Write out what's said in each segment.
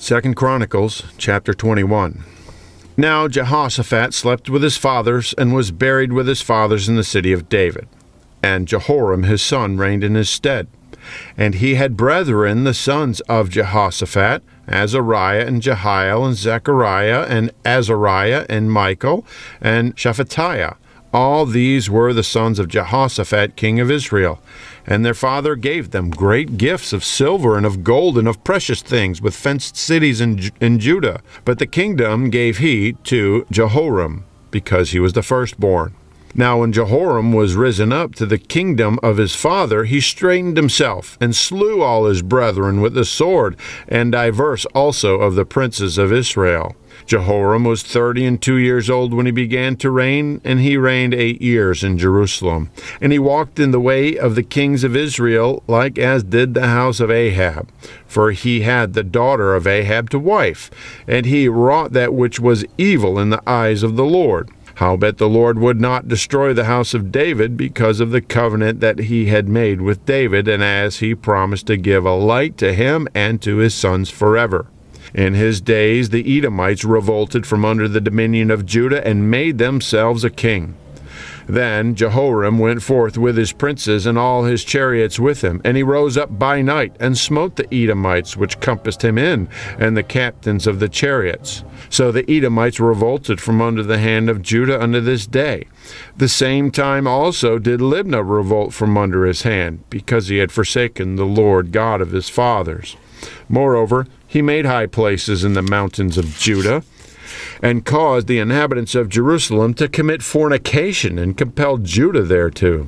2 Chronicles, chapter 21. Now Jehoshaphat slept with his fathers, and was buried with his fathers in the city of David. And Jehoram his son reigned in his stead. And he had brethren, the sons of Jehoshaphat, Azariah, and Jehiel, and Zechariah, and Azariah, and Michael, and Shephatiah. All these were the sons of Jehoshaphat, king of Israel. And their father gave them great gifts of silver and of gold and of precious things, with fenced cities in Judah. But the kingdom gave he to Jehoram, because he was the firstborn. Now when Jehoram was risen up to the kingdom of his father, he straitened himself, and slew all his brethren with the sword, and divers also of the princes of Israel. Jehoram was 32 years old when he began to reign, and he reigned 8 years in Jerusalem. And he walked in the way of the kings of Israel, like as did the house of Ahab. For he had the daughter of Ahab to wife, and he wrought that which was evil in the eyes of the Lord. Howbeit the Lord would not destroy the house of David, because of the covenant that he had made with David, and as he promised to give a light to him and to his sons forever. In his days the Edomites revolted from under the dominion of Judah, and made themselves a king. Then Jehoram went forth with his princes and all his chariots with him, and he rose up by night, and smote the Edomites which compassed him in, and the captains of the chariots. So the Edomites revolted from under the hand of Judah unto this day. The same time also did Libnah revolt from under his hand, because he had forsaken the Lord God of his fathers. Moreover, he made high places in the mountains of Judah, and caused the inhabitants of Jerusalem to commit fornication, and compelled Judah thereto.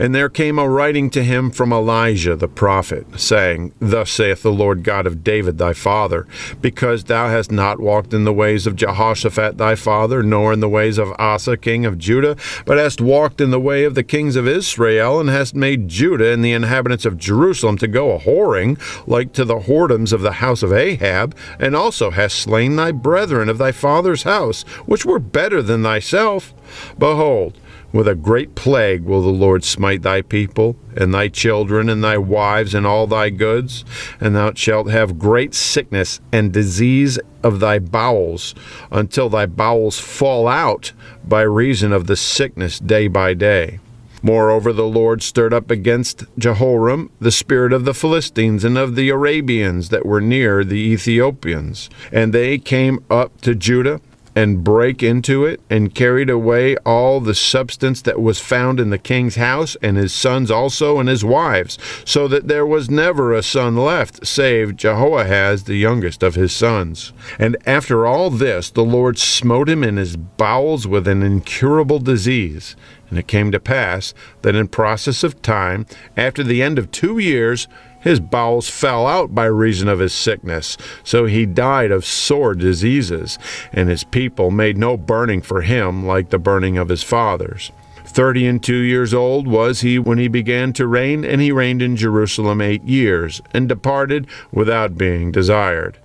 And there came a writing to him from Elijah the prophet, saying, Thus saith the Lord God of David thy father, because thou hast not walked in the ways of Jehoshaphat thy father, nor in the ways of Asa king of Judah, but hast walked in the way of the kings of Israel, and hast made Judah and the inhabitants of Jerusalem to go a-whoring, like to the whoredoms of the house of Ahab, and also hast slain thy brethren of thy father's house, which were better than thyself. Behold, with a great plague will the Lord smite thy people, and thy children, and thy wives, and all thy goods, and thou shalt have great sickness and disease of thy bowels, until thy bowels fall out by reason of the sickness day by day. Moreover, the Lord stirred up against Jehoram the spirit of the Philistines and of the Arabians that were near the Ethiopians, and they came up to Judah, and brake into it, and carried away all the substance that was found in the king's house, and his sons also, and his wives, so that there was never a son left, save Jehoahaz the youngest of his sons. And after all this, the Lord smote him in his bowels with an incurable disease. And it came to pass that in process of time, after the end of 2 years, his bowels fell out by reason of his sickness. So he died of sore diseases, and his people made no burning for him like the burning of his fathers. 32 years old was he when he began to reign, and he reigned in Jerusalem 8 years, and departed without being desired.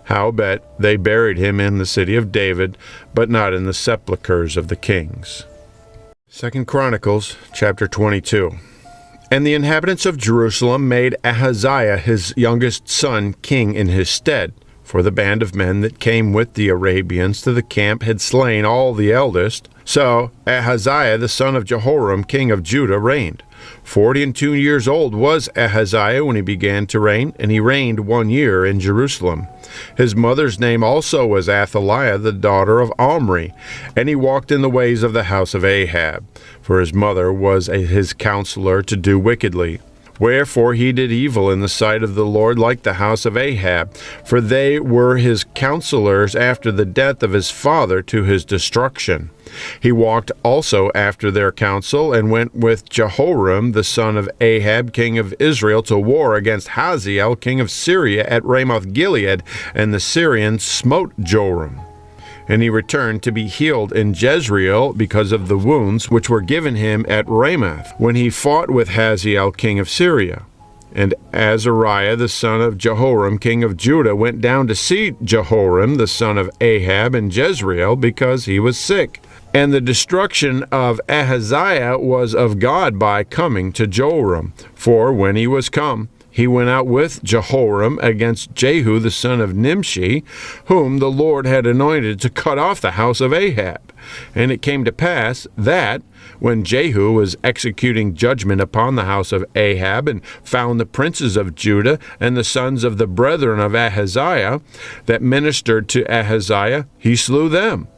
Howbeit they buried him in the city of David, but not in the sepulchres of the kings. 2 Chronicles, chapter 22. And the inhabitants of Jerusalem made Ahaziah his youngest son king in his stead, for the band of men that came with the Arabians to the camp had slain all the eldest. So Ahaziah the son of Jehoram king of Judah reigned. 42 years old was Ahaziah when he began to reign, and he reigned 1 year in Jerusalem. His mother's name also was Athaliah, the daughter of Omri, and he walked in the ways of the house of Ahab, for his mother was his counselor to do wickedly. Wherefore he did evil in the sight of the Lord like the house of Ahab, for they were his counselors after the death of his father to his destruction. He walked also after their counsel, and went with Jehoram the son of Ahab king of Israel to war against Hazael king of Syria at Ramoth Gilead, and the Syrians smote Joram. And he returned to be healed in Jezreel because of the wounds which were given him at Ramoth, when he fought with Hazael king of Syria. And Azariah the son of Jehoram king of Judah went down to see Jehoram the son of Ahab in Jezreel, because he was sick. And the destruction of Ahaziah was of God by coming to Joram. For when he was come, he went out with Jehoram against Jehu the son of Nimshi, whom the Lord had anointed to cut off the house of Ahab. And it came to pass that, when Jehu was executing judgment upon the house of Ahab, and found the princes of Judah and the sons of the brethren of Ahaziah that ministered to Ahaziah, he slew them.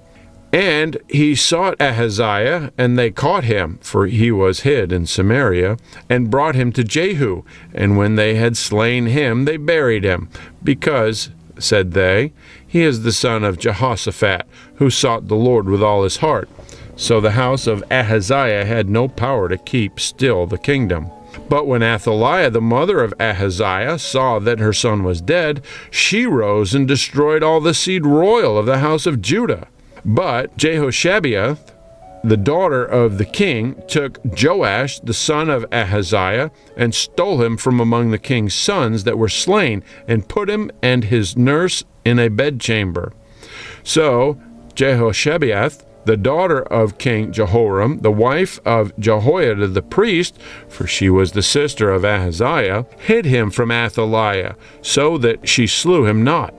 And he sought Ahaziah, and they caught him, for he was hid in Samaria, and brought him to Jehu. And when they had slain him, they buried him, because, said they, he is the son of Jehoshaphat, who sought the Lord with all his heart. So the house of Ahaziah had no power to keep still the kingdom. But when Athaliah, the mother of Ahaziah, saw that her son was dead, she rose and destroyed all the seed royal of the house of Judah. But Jehoshabeath, the daughter of the king, took Joash, the son of Ahaziah, and stole him from among the king's sons that were slain, and put him and his nurse in a bedchamber. So Jehoshabeath, the daughter of King Jehoram, the wife of Jehoiada the priest, for she was the sister of Ahaziah, hid him from Athaliah, so that she slew him not.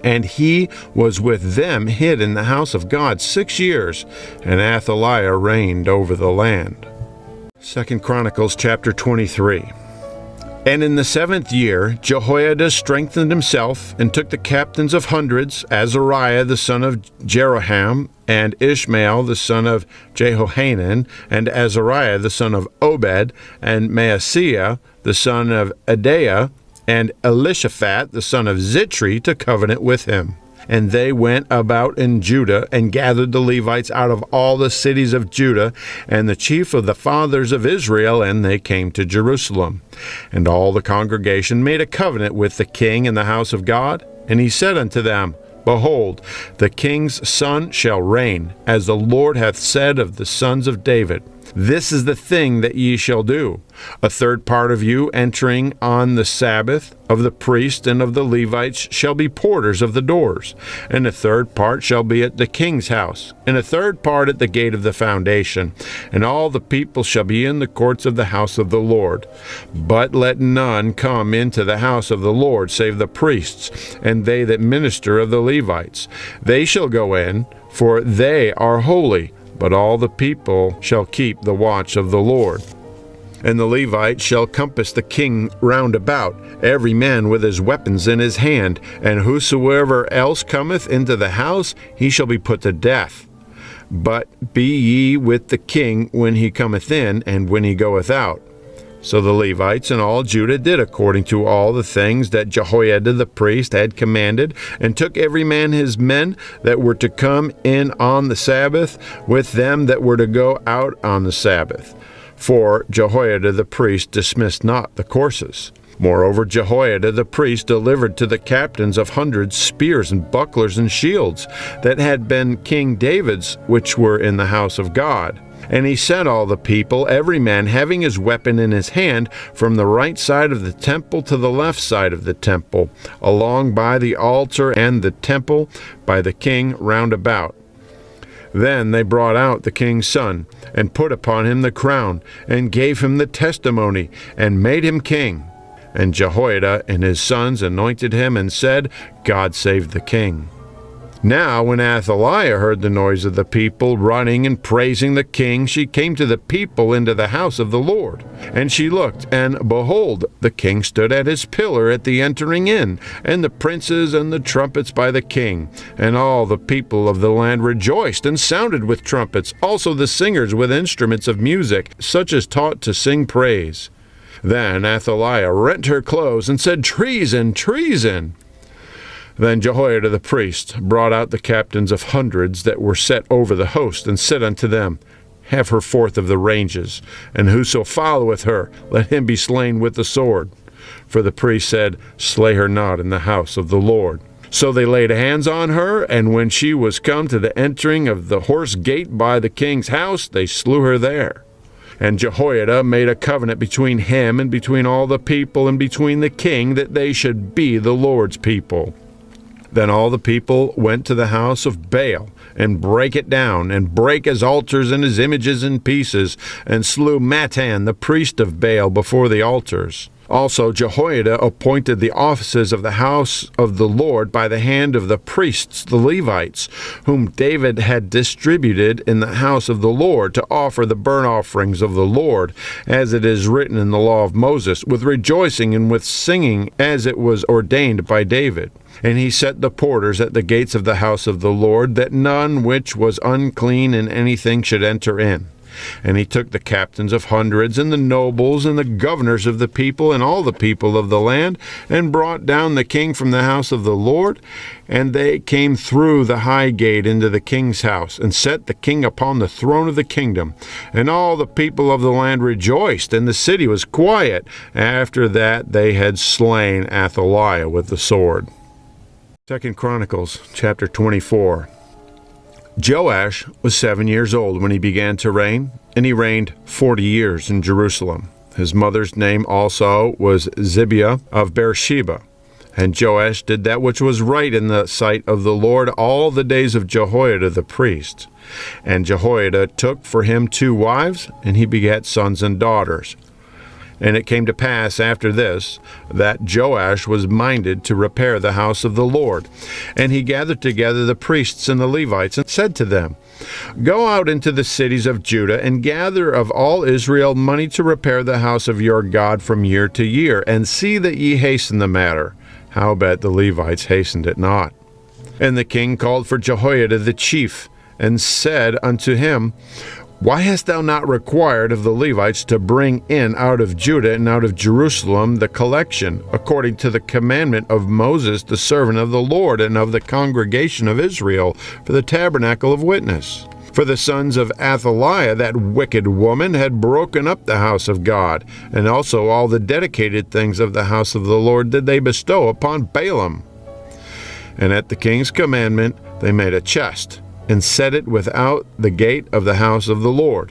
And he was with them hid in the house of God 6 years, and Athaliah reigned over the land. 2 Chronicles chapter 23. And in the 7th year Jehoiada strengthened himself, and took the captains of hundreds, Azariah the son of Jeroham, and Ishmael the son of Jehohanan, and Azariah the son of Obed, and Maaseiah the son of Adaiah, and Elishaphat the son of Zitri, to covenant with him. And they went about in Judah, and gathered the Levites out of all the cities of Judah, and the chief of the fathers of Israel, and they came to Jerusalem. And all the congregation made a covenant with the king in the house of God. And he said unto them, Behold, the king's son shall reign, as the Lord hath said of the sons of David. This is the thing that ye shall do. A third part of you entering on the Sabbath of the priests and of the Levites shall be porters of the doors, and a third part shall be at the king's house, and a third part at the gate of the foundation, and all the people shall be in the courts of the house of the Lord. But let none come into the house of the Lord save the priests, and they that minister of the Levites. They shall go in, for they are holy, but all the people shall keep the watch of the Lord. And the Levites shall compass the king round about, every man with his weapons in his hand, and whosoever else cometh into the house, he shall be put to death. But be ye with the king when he cometh in, and when he goeth out. So the Levites and all Judah did according to all the things that Jehoiada the priest had commanded, and took every man his men that were to come in on the Sabbath, with them that were to go out on the Sabbath. For Jehoiada the priest dismissed not the courses. Moreover, Jehoiada the priest delivered to the captains of hundreds spears and bucklers and shields that had been King David's, which were in the house of God. And he sent all the people, every man having his weapon in his hand, from the right side of the temple to the left side of the temple, along by the altar and the temple, by the king round about. Then they brought out the king's son, and put upon him the crown, and gave him the testimony, and made him king. And Jehoiada and his sons anointed him, and said, God save the king. Now when Athaliah heard the noise of the people running and praising the king, she came to the people into the house of the Lord. And she looked, and behold, the king stood at his pillar at the entering in, and the princes and the trumpets by the king. And all the people of the land rejoiced, and sounded with trumpets, also the singers with instruments of music, such as taught to sing praise. Then Athaliah rent her clothes, and said, Treason, treason! Then Jehoiada the priest brought out the captains of hundreds that were set over the host, and said unto them, Have her forth of the ranges, and whoso followeth her, let him be slain with the sword. For the priest said, Slay her not in the house of the Lord. So they laid hands on her, and when she was come to the entering of the horse gate by the king's house, they slew her there. And Jehoiada made a covenant between him and between all the people and between the king, that they should be the Lord's people. Then all the people went to the house of Baal, and brake it down, and brake his altars and his images in pieces, and slew Mattan the priest of Baal before the altars. Also Jehoiada appointed the offices of the house of the Lord by the hand of the priests, the Levites, whom David had distributed in the house of the Lord to offer the burnt offerings of the Lord, as it is written in the law of Moses, with rejoicing and with singing, as it was ordained by David. And he set the porters at the gates of the house of the Lord, that none which was unclean in anything should enter in. And he took the captains of hundreds, and the nobles, and the governors of the people, and all the people of the land, and brought down the king from the house of the Lord. And they came through the high gate into the king's house, and set the king upon the throne of the kingdom. And all the people of the land rejoiced, and the city was quiet, after that they had slain Azariah with the sword. 2 Chronicles chapter 24. Joash was 7 years old when he began to reign, and he reigned 40 years in Jerusalem. His mother's name also was Zibiah of Beersheba. And Joash did that which was right in the sight of the Lord all the days of Jehoiada the priest. And Jehoiada took for him 2 wives, and he begat sons and daughters. And it came to pass after this, that Joash was minded to repair the house of the Lord. And he gathered together the priests and the Levites, and said to them, Go out into the cities of Judah, and gather of all Israel money to repair the house of your God from year to year, and see that ye hasten the matter. Howbeit the Levites hastened it not. And the king called for Jehoiada the chief, and said unto him, Why hast thou not required of the Levites to bring in out of Judah and out of Jerusalem the collection, according to the commandment of Moses the servant of the Lord, and of the congregation of Israel, for the tabernacle of witness? For the sons of Athaliah, that wicked woman, had broken up the house of God, and also all the dedicated things of the house of the Lord did they bestow upon Balaam. And at the king's commandment they made a chest, and set it without the gate of the house of the Lord.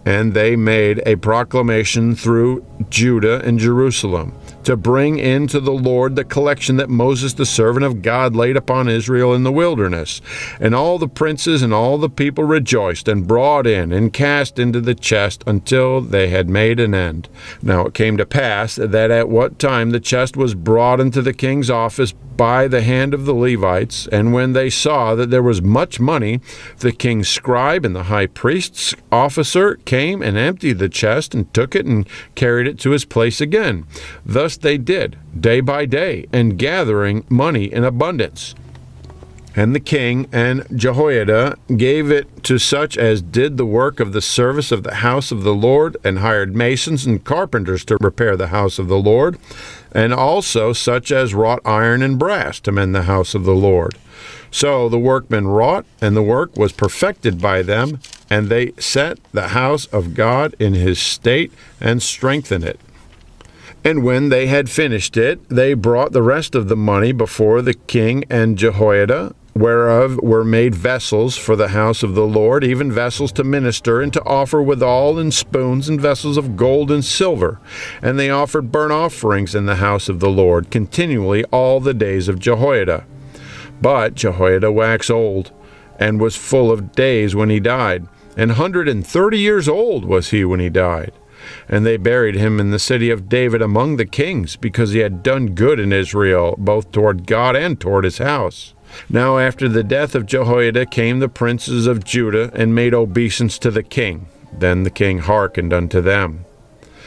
And they made a proclamation through Judah and Jerusalem, to bring into the Lord the collection that Moses the servant of God laid upon Israel in the wilderness. And all the princes and all the people rejoiced, and brought in, and cast into the chest, until they had made an end. Now it came to pass that at what time the chest was brought into the king's office by the hand of the Levites, and when they saw that there was much money, the king's scribe and the high priest's officer came and emptied the chest, and took it and carried it to his place again. Thus they did, day by day, and gathering money in abundance. And the king and Jehoiada gave it to such as did the work of the service of the house of the Lord, and hired masons and carpenters to repair the house of the Lord, and also such as wrought iron and brass to mend the house of the Lord. So the workmen wrought, and the work was perfected by them, and they set the house of God in his state, and strengthened it. And when they had finished it, they brought the rest of the money before the king and Jehoiada, whereof were made vessels for the house of the Lord, even vessels to minister and to offer withal, and spoons, and vessels of gold and silver. And they offered burnt offerings in the house of the Lord continually all the days of Jehoiada. But Jehoiada waxed old, and was full of days when he died. 130 years old was he when he died. And they buried him in the city of David among the kings, because he had done good in Israel, both toward God and toward his house. Now after the death of Jehoiada came the princes of Judah, and made obeisance to the king. Then the king hearkened unto them.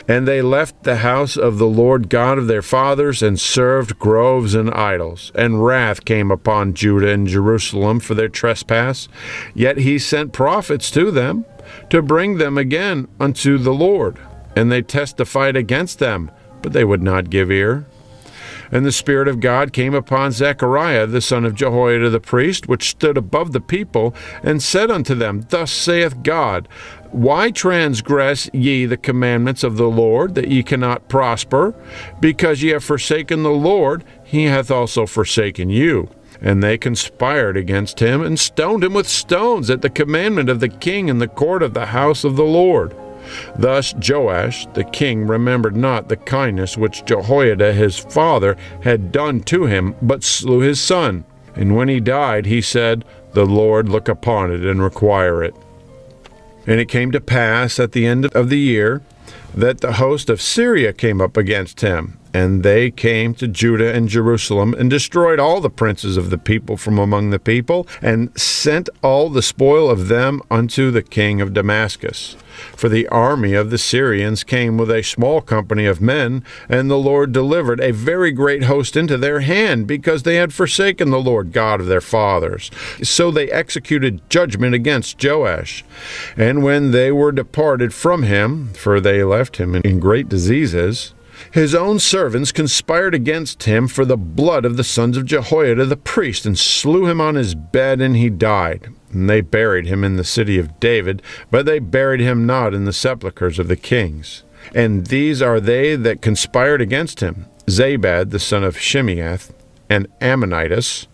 And they left the house of the Lord God of their fathers, and served groves and idols. And wrath came upon Judah and Jerusalem for their trespass. Yet he sent prophets to them, to bring them again unto the Lord. And they testified against them, but they would not give ear. And the Spirit of God came upon Zechariah, the son of Jehoiada the priest, which stood above the people, and said unto them, Thus saith God, Why transgress ye the commandments of the Lord, that ye cannot prosper? Because ye have forsaken the Lord, he hath also forsaken you. And they conspired against him, and stoned him with stones at the commandment of the king in the court of the house of the Lord. Thus Joash the king remembered not the kindness which Jehoiada his father had done to him, but slew his son. And when he died, he said, The Lord look upon it and require it. And it came to pass at the end of the year that the host of Syria came up against him. And they came to Judah and Jerusalem, and destroyed all the princes of the people from among the people, and sent all the spoil of them unto the king of Damascus. For the army of the Syrians came with a small company of men, and the Lord delivered a very great host into their hand, because they had forsaken the Lord God of their fathers. So they executed judgment against Joash. And when they were departed from him, for they left him in great diseases, his own servants conspired against him for the blood of the sons of Jehoiada the priest, and slew him on his bed, and he died. And they buried him in the city of David, but they buried him not in the sepulchres of the kings. And these are they that conspired against him: Zabad the son of Shimeath, and Ammonitis,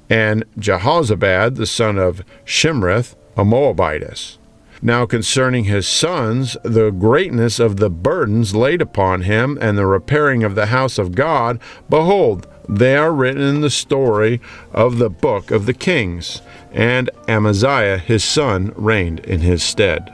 and Jehozabad the son of Shimrith, a Moabitess. Now concerning his sons, the greatness of the burdens laid upon him, and the repairing of the house of God, behold, they are written in the story of the book of the kings. And Amaziah his son reigned in his stead.